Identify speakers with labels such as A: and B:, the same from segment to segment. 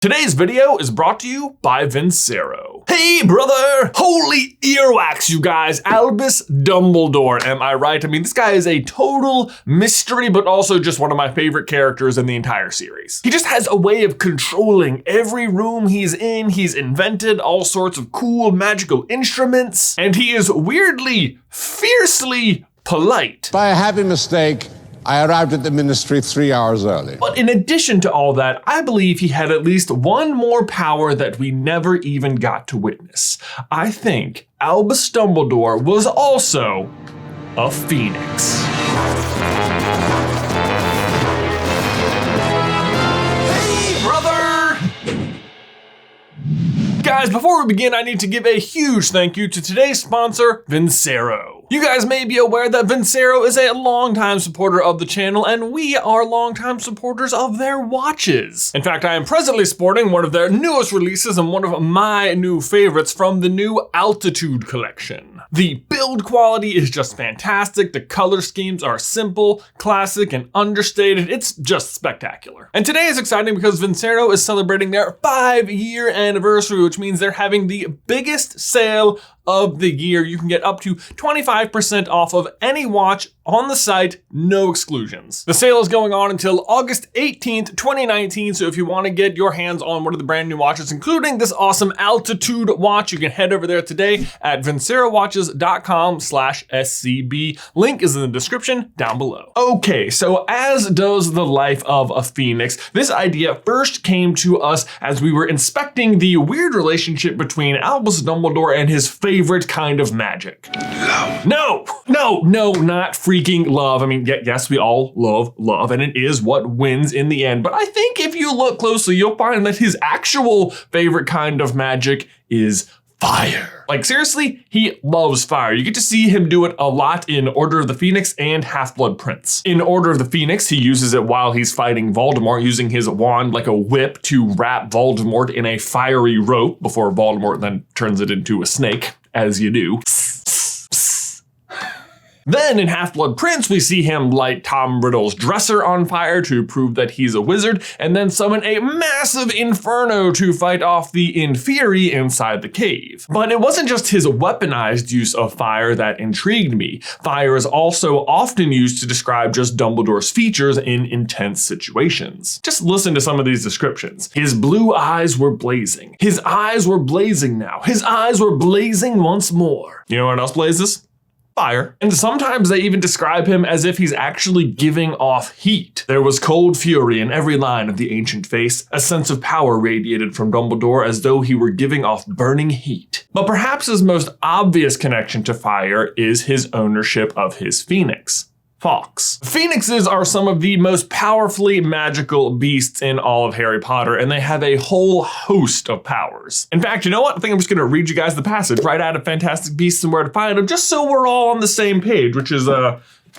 A: Today's video is brought to you by Vincero. Hey brother! Holy earwax, you guys! Albus Dumbledore, am I right? I mean, this guy is a total mystery, but also just one of my favorite characters in the entire series. He just has a way of controlling every room he's in. He's invented all sorts of cool magical instruments, and he is weirdly, fiercely polite.
B: By a happy mistake, I arrived at the ministry 3 hours early.
A: But in addition to all that, I believe he had at least one more power that we never even got to witness. I think Albus Dumbledore was also a phoenix. Hey, brother! Guys, before we begin, I need to give a huge thank you to today's sponsor, Vincero. You guys may be aware that Vincero is a longtime supporter of the channel, and we are longtime supporters of their watches. In fact, I am presently sporting one of their newest releases and one of my new favorites from the new Altitude collection. The build quality is just fantastic. The color schemes are simple, classic, and understated. It's just spectacular. And today is exciting because Vincero is celebrating their 5-year anniversary, which means they're having the biggest sale of the year. You can get up to 25% off of any watch on the site, no exclusions. The sale is going on until August 18th, 2019. So if you want to get your hands on one of the brand new watches, including this awesome Altitude watch, you can head over there today at vincerowatches.com/SCB. Link is in the description down below. Okay, so as does the life of a phoenix, this idea first came to us as we were inspecting the weird relationship between Albus Dumbledore and his favorite kind of magic. No, not freaking love. I mean, yes, we all love love, and it is what wins in the end. But I think if you look closely, you'll find that his actual favorite kind of magic is fire. Like seriously, he loves fire. You get to see him do it a lot in Order of the Phoenix and Half-Blood Prince. In Order of the Phoenix, he uses it while he's fighting Voldemort, using his wand like a whip to wrap Voldemort in a fiery rope before Voldemort then turns it into a snake, as you do. Then in Half-Blood Prince, we see him light Tom Riddle's dresser on fire to prove that he's a wizard, and then summon a massive inferno to fight off the Inferi inside the cave. But it wasn't just his weaponized use of fire that intrigued me. Fire is also often used to describe just Dumbledore's features in intense situations. Just listen to some of these descriptions. His blue eyes were blazing. His eyes were blazing now. His eyes were blazing once more. You know what else blazes? Fire. And sometimes they even describe him as if he's actually giving off heat. There was cold fury in every line of the ancient face. A sense of power radiated from Dumbledore as though he were giving off burning heat. But perhaps his most obvious connection to fire is his ownership of his phoenix. Fawkes. Phoenixes are some of the most powerfully magical beasts in all of Harry Potter, and they have a whole host of powers. In fact, you know what? I think I'm just gonna read you guys the passage right out of Fantastic Beasts and Where to Find Them, just so we're all on the same page, which is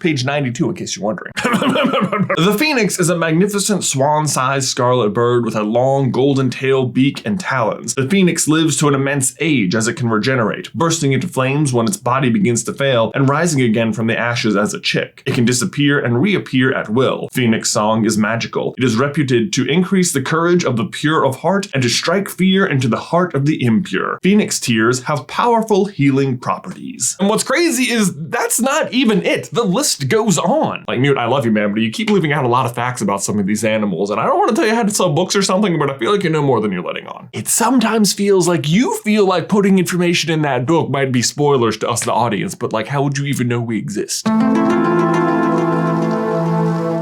A: page 92, in case you're wondering. The phoenix is a magnificent swan-sized scarlet bird with a long golden tail, beak, and talons. The phoenix lives to an immense age as it can regenerate, bursting into flames when its body begins to fail and rising again from the ashes as a chick. It can disappear and reappear at will. Phoenix song is magical. It is reputed to increase the courage of the pure of heart and to strike fear into the heart of the impure. Phoenix tears have powerful healing properties. And what's crazy is that's not even it. The list goes on. Like, Mute, I love you, man, but you keep leaving out a lot of facts about some of these animals, and I don't want to tell you how to sell books or something, but I feel like you know more than you're letting on. It sometimes feels like you feel like putting information in that book might be spoilers to us, the audience, but like, how would you even know we exist?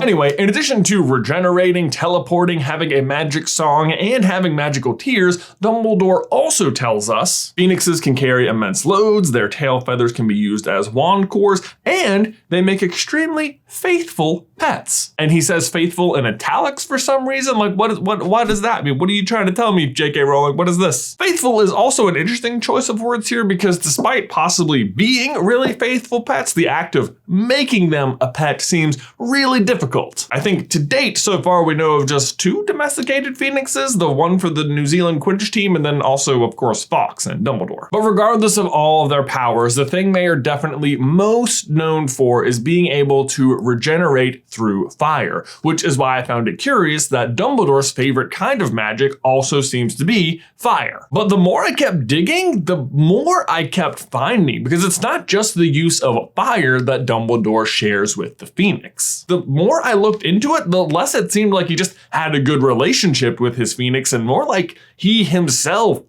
A: Anyway, in addition to regenerating, teleporting, having a magic song, and having magical tears, Dumbledore also tells us phoenixes can carry immense loads, their tail feathers can be used as wand cores, and they make extremely faithful pets. And he says faithful in italics for some reason. Like, what does that mean? What are you trying to tell me, J.K. Rowling? What is this? Faithful is also an interesting choice of words here because despite possibly being really faithful pets, the act of making them a pet seems really difficult difficult. I think to date, so far, we know of just 2 domesticated phoenixes, the one for the New Zealand Quidditch team, and then also, of course, Fawkes and Dumbledore. But regardless of all of their powers, the thing they are definitely most known for is being able to regenerate through fire, which is why I found it curious that Dumbledore's favorite kind of magic also seems to be fire. But the more I kept digging, the more I kept finding, because it's not just the use of fire that Dumbledore shares with the Phoenix. The more I looked into it, the less it seemed like he just had a good relationship with his Phoenix and more like he himself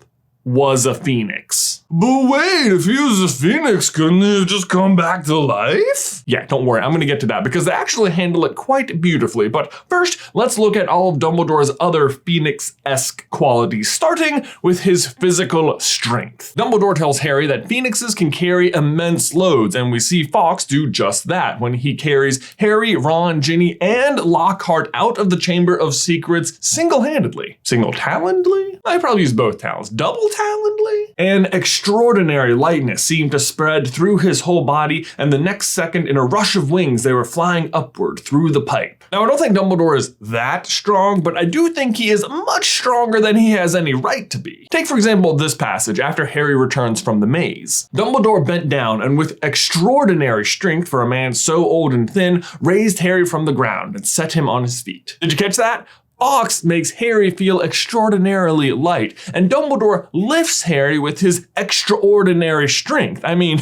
A: was a Phoenix. But wait, if he was a Phoenix, couldn't he have just come back to life? Yeah, don't worry, I'm gonna get to that because they actually handle it quite beautifully. But first, let's look at all of Dumbledore's other Phoenix-esque qualities, starting with his physical strength. Dumbledore tells Harry that Phoenixes can carry immense loads, and we see Fawkes do just that when he carries Harry, Ron, Ginny, and Lockhart out of the Chamber of Secrets single-handedly. Single-talentedly? I probably use both talents. Double-talentedly? An extraordinary lightness seemed to spread through his whole body, and the next second, in a rush of wings, they were flying upward through the pipe. Now, I don't think Dumbledore is that strong, but I do think he is much stronger than he has any right to be. Take, for example, this passage after Harry returns from the maze. Dumbledore bent down and with extraordinary strength for a man so old and thin, raised Harry from the ground and set him on his feet. Did you catch that? Fawkes makes Harry feel extraordinarily light, and Dumbledore lifts Harry with his extraordinary strength. I mean,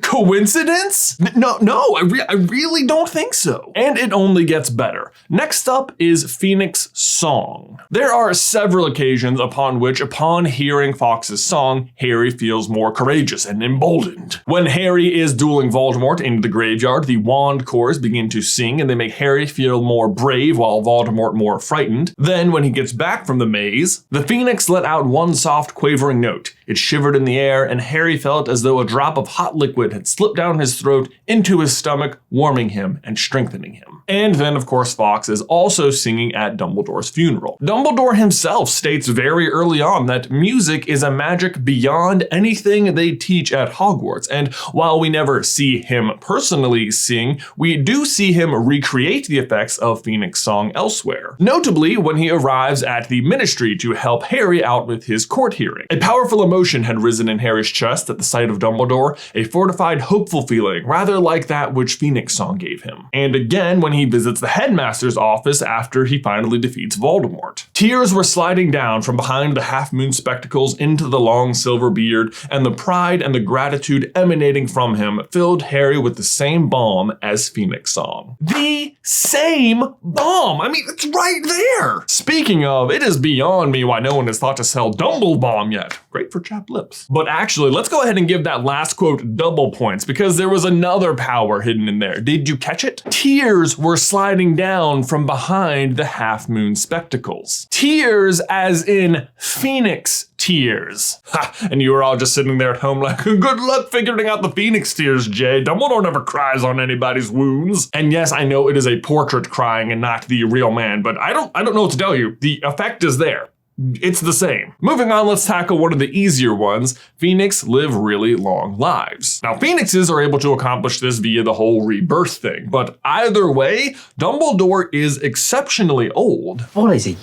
A: coincidence? No, I really don't think so. And it only gets better. Next up is Phoenix Song. There are several occasions upon which, upon hearing Fawkes' song, Harry feels more courageous and emboldened. When Harry is dueling Voldemort in the graveyard, the wand chorus begin to sing, and they make Harry feel more brave while Voldemort more frightened. Then, when he gets back from the maze, the Phoenix let out one soft, quavering note. It shivered in the air, and Harry felt as though a drop of hot liquid had slipped down his throat into his stomach, warming him and strengthening him. And then, of course, Fawkes is also singing at Dumbledore's funeral. Dumbledore himself states very early on that music is a magic beyond anything they teach at Hogwarts, and while we never see him personally sing, we do see him recreate the effects of Phoenix Song elsewhere. Notably, when he arrives at the Ministry to help Harry out with his court hearing. A powerful emotion had risen in Harry's chest at the sight of Dumbledore, a fortified, hopeful feeling, rather like that which Phoenix Song gave him. And again when he visits the headmaster's office after he finally defeats Voldemort. Tears were sliding down from behind the half-moon spectacles into the long silver beard, and the pride and the gratitude emanating from him filled Harry with the same balm as Phoenix Song. The same balm! I mean, it's right there! Speaking of, it is beyond me why no one has thought to sell Dumble-Bomb yet. Great for chapped lips. But actually, let's go ahead and give that last quote double points because there was another power hidden in there. Did you catch it? Tears were sliding down from behind the half-moon spectacles. Tears as in Phoenix tears. Ha! And you were all just sitting there at home like, good luck figuring out the Phoenix tears, Jay. Dumbledore never cries on anybody's wounds. And yes, I know it is a portrait crying and not the real man, but I don't know what to tell you. The effect is there. It's the same. Moving on, let's tackle one of the easier ones. Phoenix live really long lives. Now, Phoenixes are able to accomplish this via the whole rebirth thing, but either way, Dumbledore is exceptionally old.
C: What is he?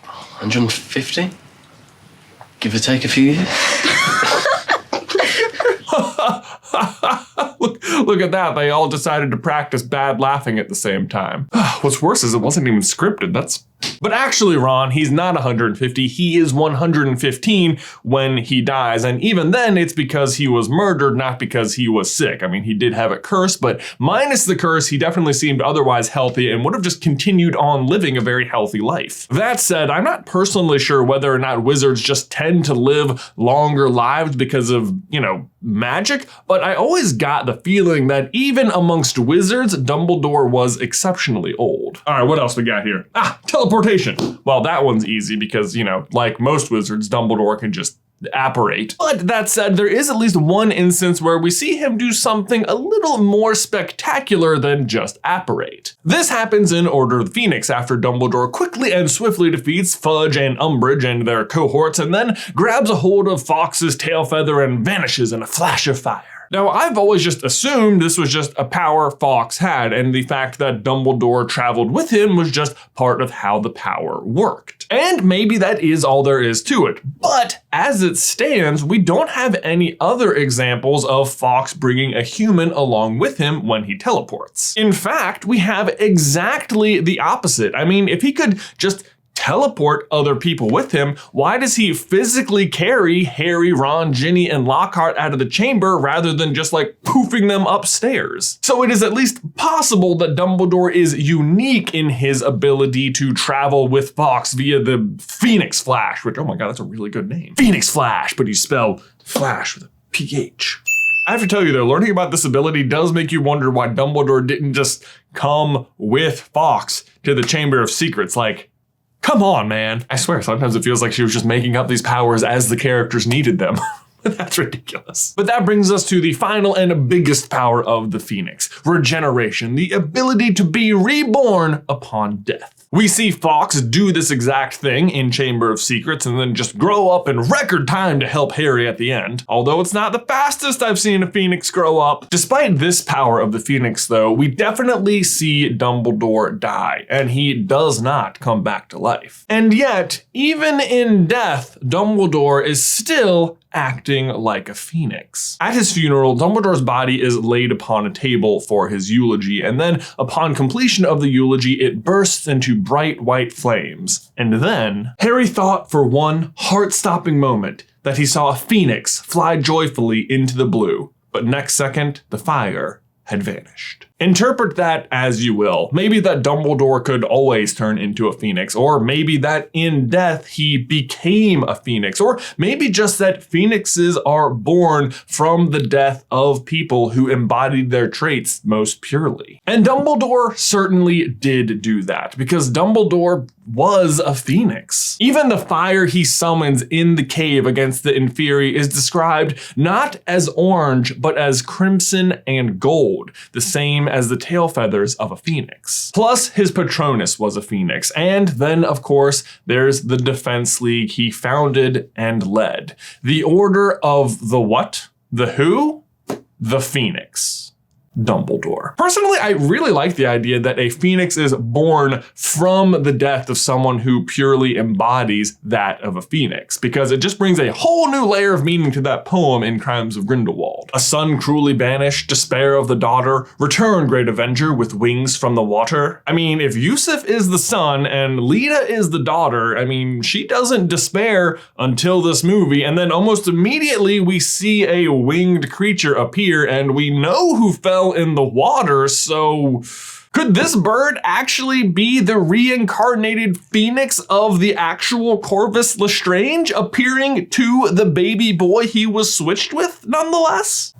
C: 150? Give or take a few years?
A: Look at that, they all decided to practice bad laughing at the same time. What's worse is it wasn't even scripted, But actually, Ron, he's not 150, he is 115 when he dies, and even then it's because he was murdered, not because he was sick. I mean, he did have a curse, but minus the curse, he definitely seemed otherwise healthy and would have just continued on living a very healthy life. That said, I'm not personally sure whether or not wizards just tend to live longer lives because of, magic, but I always got the feeling that even amongst wizards, Dumbledore was exceptionally old. All right, what else we got here? Teleportation. Well, that one's easy because, like most wizards, Dumbledore can just apparate. But that said, there is at least one instance where we see him do something a little more spectacular than just apparate. This happens in Order of the Phoenix after Dumbledore quickly and swiftly defeats Fudge and Umbridge and their cohorts and then grabs a hold of Fawkes' tail feather and vanishes in a flash of fire. Now, I've always just assumed this was just a power Fawkes had, and the fact that Dumbledore traveled with him was just part of how the power worked. And maybe that is all there is to it. But as it stands, we don't have any other examples of Fawkes bringing a human along with him when he teleports. In fact, we have exactly the opposite. I mean, if he could just teleport other people with him, why does he physically carry Harry, Ron, Ginny, and Lockhart out of the chamber rather than just like poofing them upstairs? So it is at least possible that Dumbledore is unique in his ability to travel with Fawkes via the Phoenix Flash, which, oh my god, that's a really good name. Phoenix Flash, but you spell Flash with a PH. I have to tell you though, learning about this ability does make you wonder why Dumbledore didn't just come with Fawkes to the Chamber of Secrets. Like, come on, man. I swear, sometimes it feels like she was just making up these powers as the characters needed them. That's ridiculous. But that brings us to the final and biggest power of the Phoenix, regeneration, the ability to be reborn upon death. We see Fawkes do this exact thing in Chamber of Secrets and then just grow up in record time to help Harry at the end. Although it's not the fastest I've seen a Phoenix grow up. Despite this power of the Phoenix though, we definitely see Dumbledore die, and he does not come back to life. And yet, even in death, Dumbledore is still acting like a phoenix. At his funeral, Dumbledore's body is laid upon a table for his eulogy, and then upon completion of the eulogy, it bursts into bright white flames. And then, Harry thought for one heart-stopping moment that he saw a phoenix fly joyfully into the blue, but next second, the fire had vanished. Interpret that as you will. Maybe that Dumbledore could always turn into a phoenix, or maybe that in death he became a phoenix, or maybe just that phoenixes are born from the death of people who embodied their traits most purely. And Dumbledore certainly did do that, because Dumbledore was a phoenix. Even the fire he summons in the cave against the Inferi is described not as orange, but as crimson and gold, the same as the tail feathers of a phoenix. Plus, his Patronus was a phoenix. And then, of course, there's the Defense League he founded and led. The Order of the what? The who? The Phoenix. Dumbledore. Personally, I really like the idea that a phoenix is born from the death of someone who purely embodies that of a phoenix, because it just brings a whole new layer of meaning to that poem in Crimes of Grindelwald. A son cruelly banished, despair of the daughter, return, great avenger, with wings from the water. I mean, if Yusuf is the son and Lita is the daughter, I mean, she doesn't despair until this movie, and then almost immediately we see a winged creature appear, and we know who fell in the water, so could this bird actually be the reincarnated phoenix of the actual Corvus Lestrange, appearing to the baby boy he was switched with nonetheless?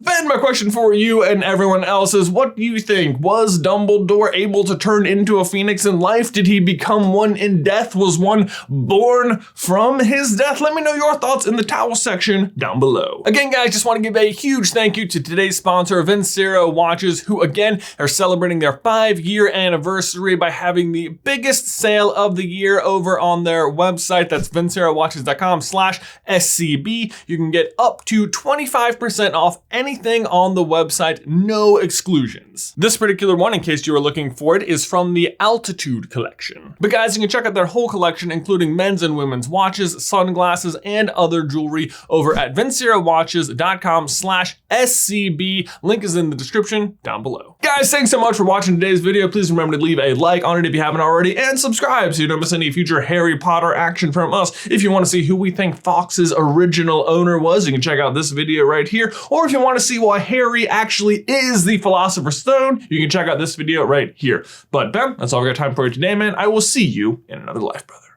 A: Then my question for you and everyone else is, what do you think? Was Dumbledore able to turn into a phoenix in life? Did he become one in death? Was one born from his death? Let me know your thoughts in the towel section down below. Again, guys, just want to give a huge thank you to today's sponsor, Vincero Watches, who again are celebrating their 5-year anniversary by having the biggest sale of the year over on their website. That's vincerowatches.com/SCB. You can get up to 25% off anything on the website, no exclusions. This particular one, in case you were looking for it, is from the Altitude collection. But guys, you can check out their whole collection, including men's and women's watches, sunglasses, and other jewelry over at vincerowatches.com/SCB. Link is in the description down below. Guys, thanks so much for watching today's video. Please remember to leave a like on it if you haven't already, and subscribe so you don't miss any future Harry Potter action from us. If you want to see who we think Fawkes' original owner was, you can check out this video right here. Or if you want to see why Harry actually is the Philosopher's Stone, you can check out this video right here. But Ben, that's all we got time for you today, man. I will see you in another life, brother.